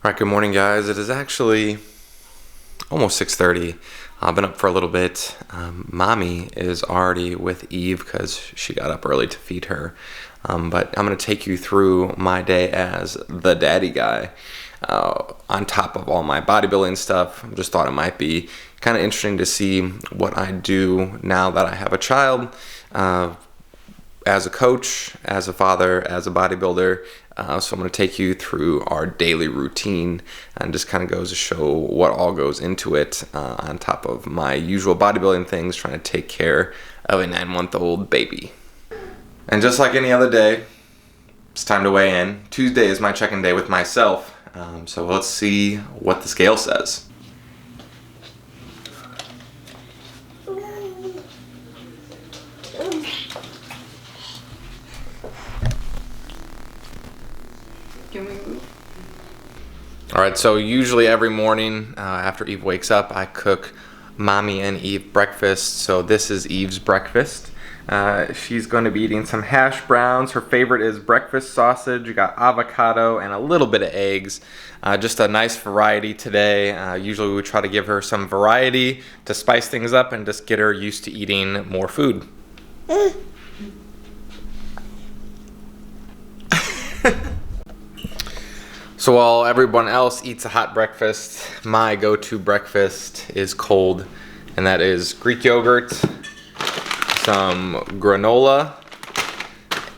Alright, good morning guys. It is actually almost 6:30. I've been up for a little bit. Mommy is already with Eve because she got up early to feed her. But I'm going to take you through my day as the daddy guy. On top of all my bodybuilding stuff, I just thought it might be kind of interesting to see what I do now that I have a child. As a coach, as a father, as a bodybuilder. So I'm going to take you through our daily routine and just kind of goes to show what all goes into it on top of my usual bodybuilding things, trying to take care of a 9-month-old baby. And just like any other day, it's time to weigh in. Tuesday is my check-in day with myself. So let's see what the scale says. Alright, so usually every morning after Eve wakes up, I cook Mommy and Eve breakfast. So this is Eve's breakfast. She's going to be eating some hash browns. Her favorite is breakfast sausage. You got avocado and a little bit of eggs. Just a nice variety today. Usually we try to give her some variety to spice things up and just get her used to eating more food. So while everyone else eats a hot breakfast, my go-to breakfast is cold, and that is Greek yogurt, some granola,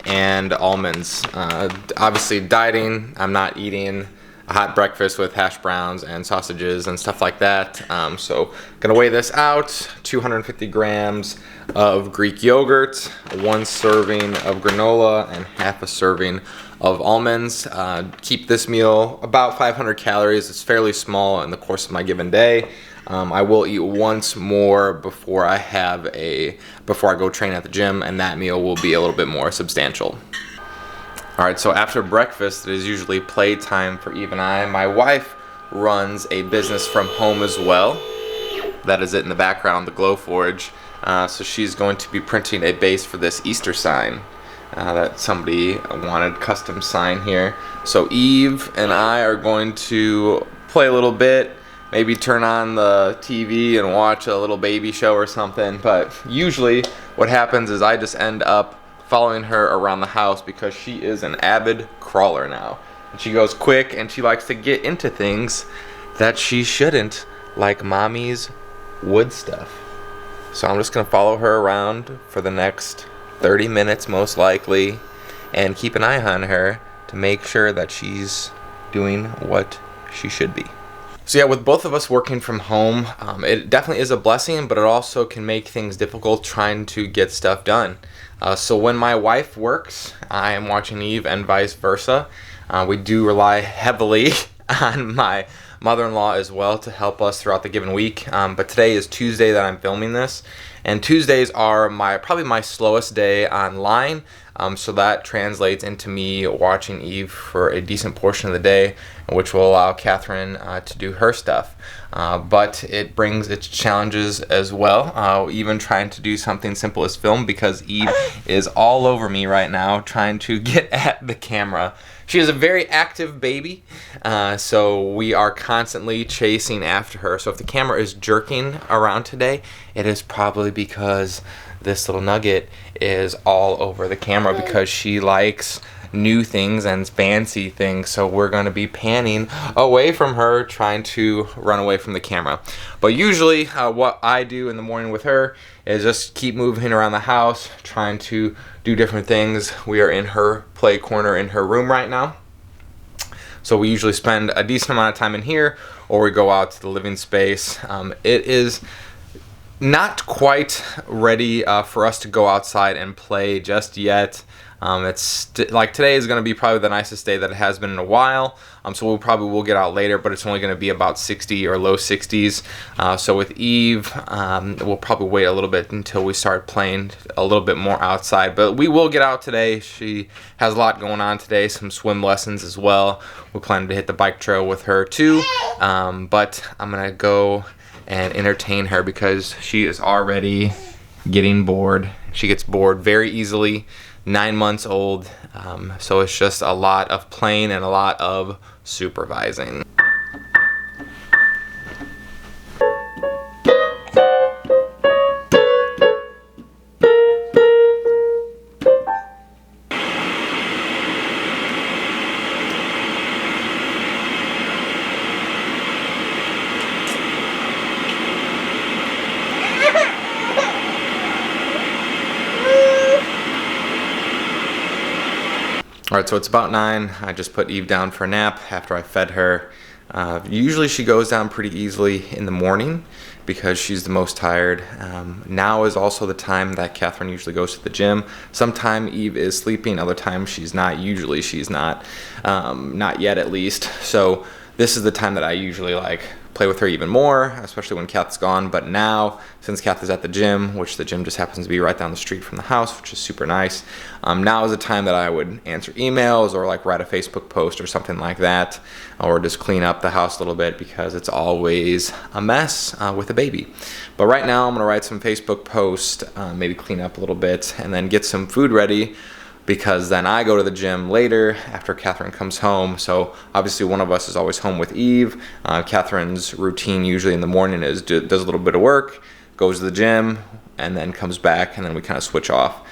and almonds. Obviously dieting, I'm not eating a hot breakfast with hash browns and sausages and stuff like that. So gonna weigh this out, 250 grams of Greek yogurt, 1 serving of granola, and half a serving of almonds. Keep this meal about 500 calories. It's fairly small in the course of my given day. I will eat once more before I go train at the gym, and that meal will be a little bit more substantial. Alright, so after breakfast, it is usually playtime for Eve and I. My wife runs a business from home as well. That is it in the background, the Glow Forge. So she's going to be printing a base for this Easter sign that somebody wanted custom sign here. So Eve and I are going to play a little bit, maybe turn on the TV and watch a little baby show or something. But usually what happens is I just end up following her around the house because she is an avid crawler now. And she goes quick and she likes to get into things that she shouldn't, like Mommy's wood stuff. So I'm just going to follow her around for the next 30 minutes most likely and keep an eye on her to make sure that she's doing what she should be. So yeah, with both of us working from home, it definitely is a blessing, but it also can make things difficult trying to get stuff done. So when my wife works, I am watching Eve and vice versa. We do rely heavily on my mother-in-law as well to help us throughout the given week. But today is Tuesday that I'm filming this, and Tuesdays are probably my slowest day online. So that translates into me watching Eve for a decent portion of the day, which will allow Catherine to do her stuff. But it brings its challenges as well, even trying to do something simple as film, because Eve is all over me right now trying to get at the camera. She is a very active baby, so we are constantly chasing after her. So if the camera is jerking around today, it is probably because this little nugget is all over the camera because she likes new things and fancy things. So we're going to be panning away from her, trying to run away from the camera. But usually what I do in the morning with her is just keep moving around the house, trying to do different things. We are in her play corner in her room right now. So we usually spend a decent amount of time in here, or we go out to the living space. It is not quite ready for us to go outside and play just yet. Like today is going to be probably the nicest day that it has been in a while. So we probably will get out later, but it's only going to be about 60 or low 60s. So with Eve, we'll probably wait a little bit until we start playing a little bit more outside. But we will get out today. She has a lot going on today, some swim lessons as well. We plan to hit the bike trail with her too. But I'm going to go and entertain her because she is already getting bored. She gets bored very easily. 9 months old, so it's just a lot of playing and a lot of supervising. All right, so it's about 9. I just put Eve down for a nap after I fed her. Usually she goes down pretty easily in the morning because she's the most tired. Now is also the time that Catherine usually goes to the gym. Sometime Eve is sleeping, other times she's not. Usually she's not yet at least. So this is the time that I usually play with her even more, especially when Kath's gone. But now, since Kath is at the gym, which the gym just happens to be right down the street from the house, which is super nice, now is the time that I would answer emails or write a Facebook post or something like that, or just clean up the house a little bit because it's always a mess with a baby. But right now I'm gonna write some Facebook posts, maybe clean up a little bit, and then get some food ready, because then I go to the gym later after Catherine comes home. So obviously one of us is always home with Eve. Catherine's routine usually in the morning is does a little bit of work, goes to the gym, and then comes back, and then we kind of switch off.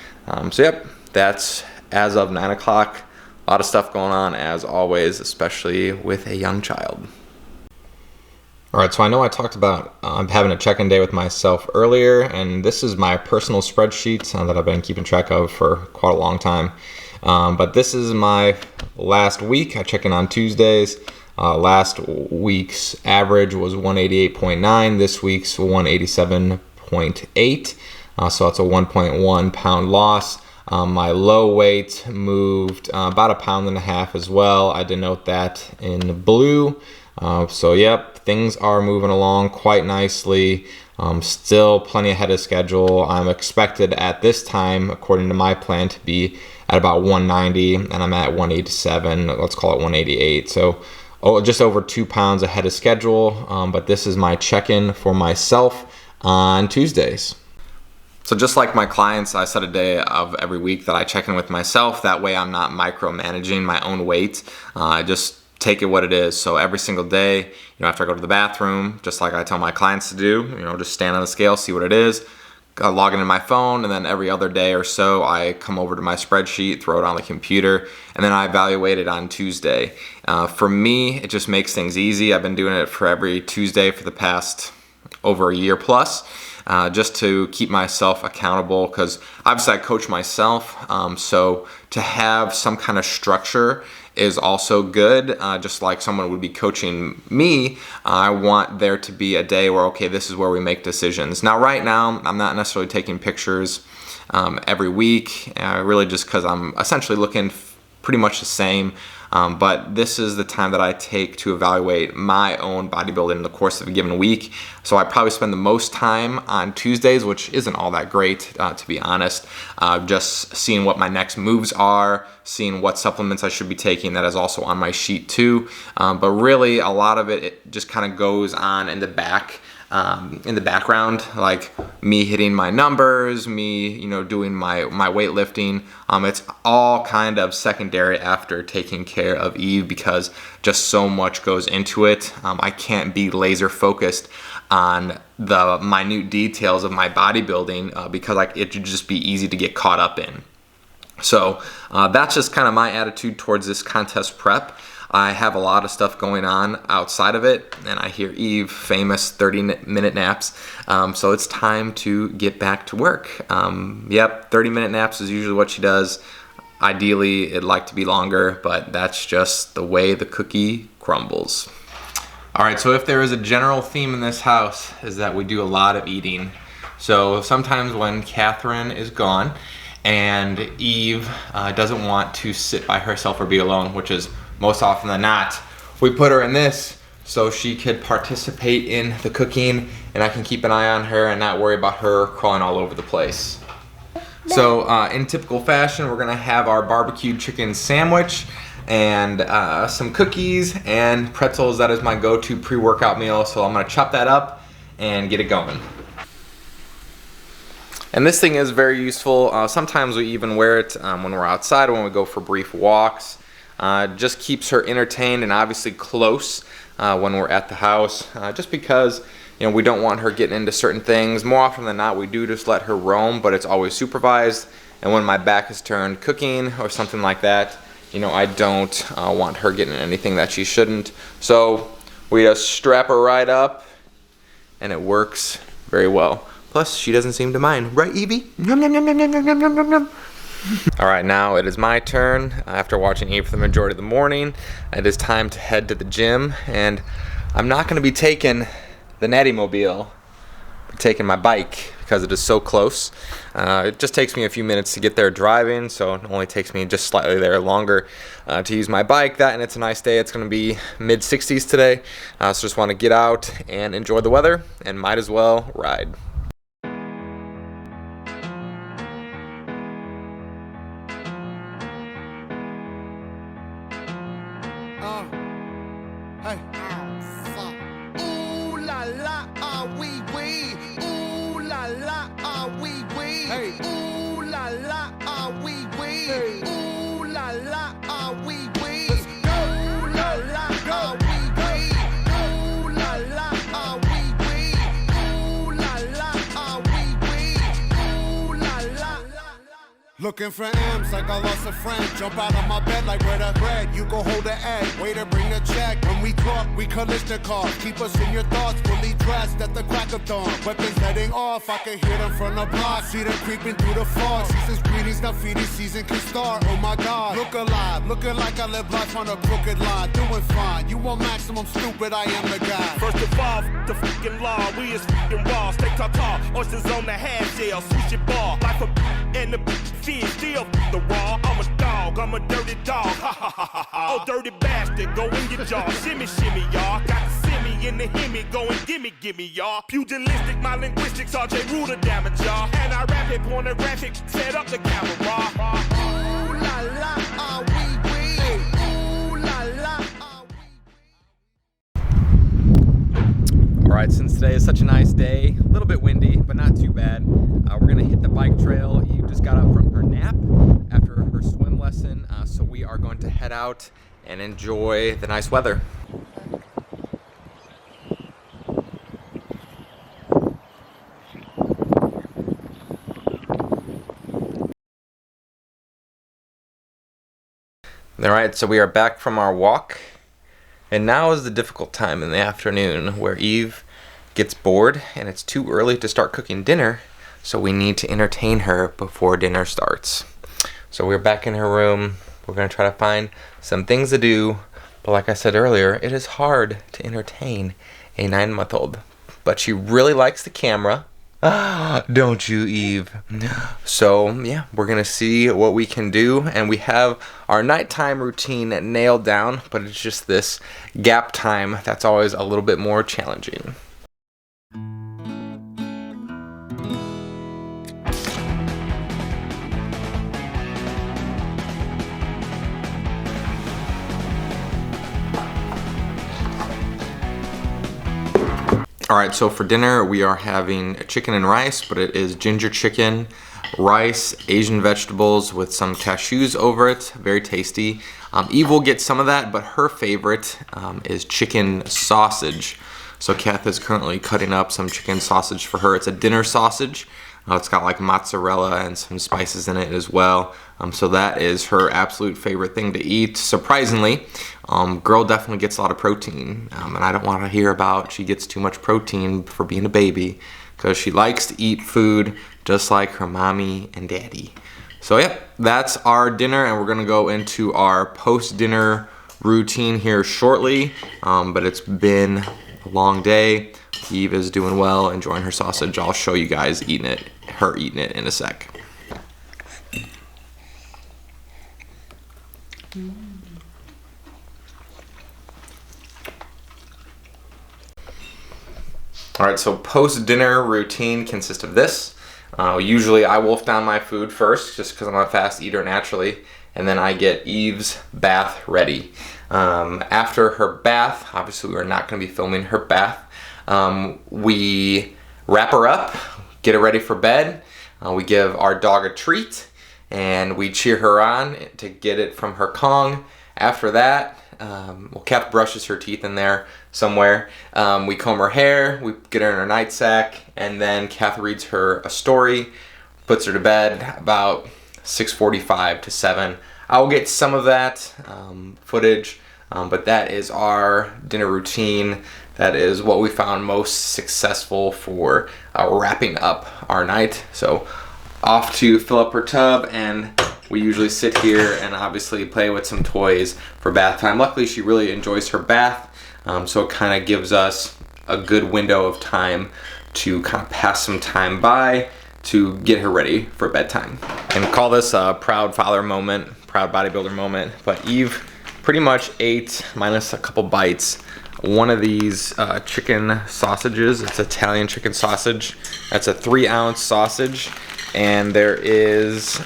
So yep, that's as of 9 o'clock. A lot of stuff going on as always, especially with a young child. All right, so I know I talked about having a check-in day with myself earlier, and this is my personal spreadsheet that I've been keeping track of for quite a long time. But this is my last week. I check in on Tuesdays. Last week's average was 188.9. This week's 187.8. So it's a 1.1 pound loss. My low weight moved about 1.5 pounds as well. I denote that in blue. So yep, things are moving along quite nicely. Still plenty ahead of schedule. I'm expected at this time, according to my plan, to be at about 190, and I'm at 187. Let's call it 188. So just over 2 pounds ahead of schedule. But this is my check-in for myself on Tuesdays. So just like my clients, I set a day of every week that I check in with myself. That way I'm not micromanaging my own weight. I just take it what it is. So every single day, after I go to the bathroom, just like I tell my clients to do, just stand on the scale, see what it is, log into my phone, and then every other day or so, I come over to my spreadsheet, throw it on the computer, and then I evaluate it on Tuesday. For me, it just makes things easy. I've been doing it for every Tuesday for the past over a year plus. Just to keep myself accountable, because obviously I coach myself, so to have some kind of structure is also good. Just like someone would be coaching me, I want there to be a day where, okay, this is where we make decisions. Now right now I'm not necessarily taking pictures every week, really just because I'm essentially looking pretty much the same. But this is the time that I take to evaluate my own bodybuilding in the course of a given week. So I probably spend the most time on Tuesdays, which isn't all that great, to be honest. Just seeing what my next moves are, seeing what supplements I should be taking. That is also on my sheet too. But really, a lot of it just kind of goes on in the background, like me hitting my numbers, me doing my weightlifting. It's all kind of secondary after taking care of Eve, because just so much goes into it. I can't be laser focused on the minute details of my bodybuilding because it would just be easy to get caught up in. So that's just kind of my attitude towards this contest prep. I have a lot of stuff going on outside of it, and I hear Eve famous 30-minute naps. So it's time to get back to work. Yep, 30-minute naps is usually what she does. Ideally, it'd like to be longer, but that's just the way the cookie crumbles. All right, so if there is a general theme in this house, is that we do a lot of eating. So sometimes when Catherine is gone and Eve doesn't want to sit by herself or be alone, which is most often than not, we put her in this so she could participate in the cooking, and I can keep an eye on her and not worry about her crawling all over the place. So in typical fashion, we're gonna have our barbecued chicken sandwich and some cookies and pretzels. That is my go-to pre-workout meal, so I'm gonna chop that up and get it going. And this thing is very useful. Sometimes we even wear it when we're outside or when we go for brief walks. Just keeps her entertained and obviously close when we're at the house, just because we don't want her getting into certain things. More often than not, we do just let her roam, but it's always supervised. And when my back is turned cooking or something like that, I don't want her getting anything that she shouldn't. So we just strap her right up, and it works very well. Plus, she doesn't seem to mind, right, Evie? Yum, yum, yum, yum, yum, yum, yum, yum, yum. All right, now it is my turn. After watching Eve for the majority of the morning, it is time to head to the gym, and I'm not going to be taking the Natty mobile. I'm taking my bike because it is so close. It just takes me a few minutes to get there driving, so it only takes me just slightly there longer to use my bike. That, and it's a nice day. It's going to be mid-60s today, so just want to get out and enjoy the weather, and might as well ride. Hey. Ooh la la, ah wee wee. Ooh la la, ah wee wee. Hey. Ooh la la, ah wee wee. Hey. Ooh la la, ah wee wee. Ooh la la, ah wee wee. Ooh la la, ah wee wee. Ooh la la, ah wee wee. Ooh la la. Looking for M's like I lost a friend. Jump out of my bed like where the bread. You go hold the egg. Waiter, bring the check. When we talk, we collision car. Keep us in your thoughts, fully dressed at the crack of dawn. Weapons letting off, I can hear them from the block. See them creeping through the fog. Season's greetings, now feeding season can start. Oh my God, look alive, looking like I live life on a crooked line. Doing fine, you want maximum stupid, I am the guy. First of all, the fucking law, we is fucking raw. Steak tartare, oysters on the half shell, sushi bar. Like a and the fish, still the raw. I'm a dog, I'm a dirty dog. Ha ha ha ha ha. Oh, dirty bastard, go in your jaw. Shimmy, shimmy, y'all. Got the simmy in the hemi, go and gimme, gimme, y'all. Pugilistic, my linguistics, RJ Ruler damage, y'all. And I rap it, pornographic, set up the camera. Ooh la la, ah wee wee. Ooh la la, ah wee. All right, since today is such a nice day, a little bit windy, but not too bad, we're gonna hit the bike trail. Eve just got up from her nap after her swim lesson, so we are going to head out and enjoy the nice weather. All right, so we are back from our walk, and now is the difficult time in the afternoon where Eve gets bored and it's too early to start cooking dinner, so we need to entertain her before dinner starts. So we're back in her room. We're going to try to find some things to do, but like I said earlier, it is hard to entertain a 9-month-old. But she really likes the camera. Don't you, Eve? So yeah, we're gonna see what we can do, and we have our nighttime routine nailed down, but it's just this gap time that's always a little bit more challenging. All right, so for dinner we are having chicken and rice, but it is ginger chicken, rice, Asian vegetables with some cashews over it. Very tasty. Eve will get some of that, but her favorite is chicken sausage. So Kath is currently cutting up some chicken sausage for her. It's a dinner sausage. It's got like mozzarella and some spices in it as well. So that is her absolute favorite thing to eat. Surprisingly, girl definitely gets a lot of protein. And I don't want to hear about she gets too much protein for being a baby, because she likes to eat food just like her mommy and daddy. So yep, that's our dinner, and we're gonna go into our post-dinner routine here shortly. But it's been a long day. Eve is doing well, enjoying her sausage. I'll show you guys her eating it in a sec. All right, so post-dinner routine consists of this. Usually I wolf down my food first, just because I'm a fast eater naturally, and then I get Eve's bath ready. After her bath, obviously we're not going to be filming her bath. We wrap her up, get her ready for bed. We give our dog a treat, and we cheer her on to get it from her Kong. After that, Kath brushes her teeth in there somewhere. We comb her hair, we get her in her nightsack, and then Kath reads her a story, puts her to bed about 6:45 to 7. I will get some of that footage, but that is our dinner routine. That is what we found most successful for wrapping up our night. So off to fill up her tub and we usually sit here and obviously play with some toys for bath time. Luckily, she really enjoys her bath, so it kind of gives us a good window of time to kind of pass some time by to get her ready for bedtime. And call this a proud father moment, proud bodybuilder moment. But Eve pretty much ate, minus a couple bites, one of these chicken sausages. It's Italian chicken sausage. That's a 3-ounce sausage, and there is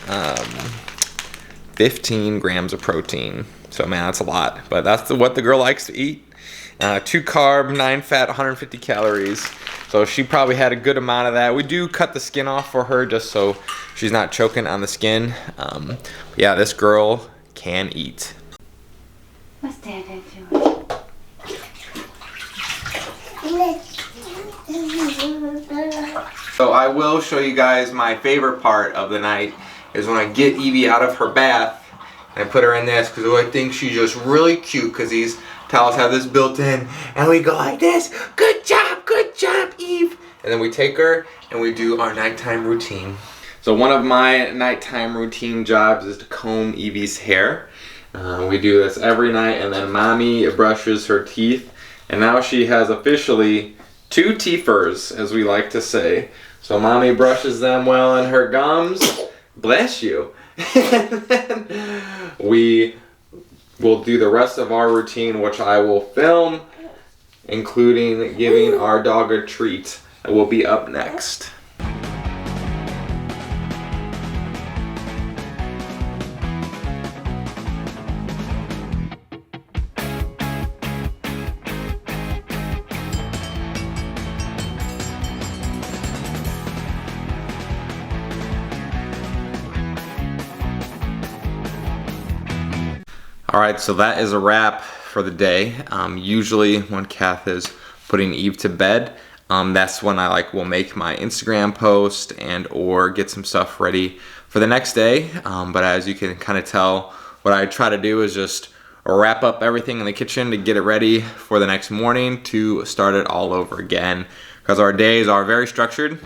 15 grams of protein. So man, that's a lot, but that's what the girl likes to eat. 2 carb, 9 fat, 150 calories. So she probably had a good amount of that. We do cut the skin off for her just so she's not choking on the skin. Yeah, this girl can eat. What's Dad doing? So I will show you guys my favorite part of the night is when I get Evie out of her bath and I put her in this, because I think she's just really cute because these towels have this built in, and we go like this. Good job, Eve. And then we take her and we do our nighttime routine. So one of my nighttime routine jobs is to comb Evie's hair. We do this every night, and then Mommy brushes her teeth, and now she has officially 2 teethers, as we like to say. So Mommy brushes them well in her gums. Bless you. And then we will do the rest of our routine, which I will film, including giving our dog a treat. That will be up next. Alright, so that is a wrap for the day. Usually when Kath is putting Eve to bed, that's when I will make my Instagram post and or get some stuff ready for the next day. But as you can kind of tell, what I try to do is just wrap up everything in the kitchen to get it ready for the next morning to start it all over again. Because our days are very structured.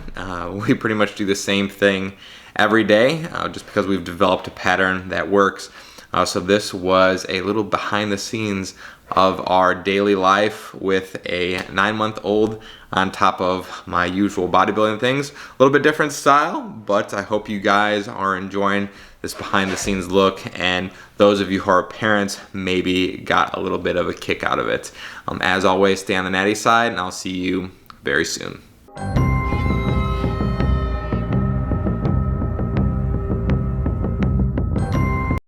We pretty much do the same thing every day, just because we've developed a pattern that works. So this was a little behind the scenes of our daily life with a 9-month-old on top of my usual bodybuilding things. A little bit different style, but I hope you guys are enjoying this behind the scenes look, and those of you who are parents maybe got a little bit of a kick out of it. As always, stay on the natty side, and I'll see you very soon.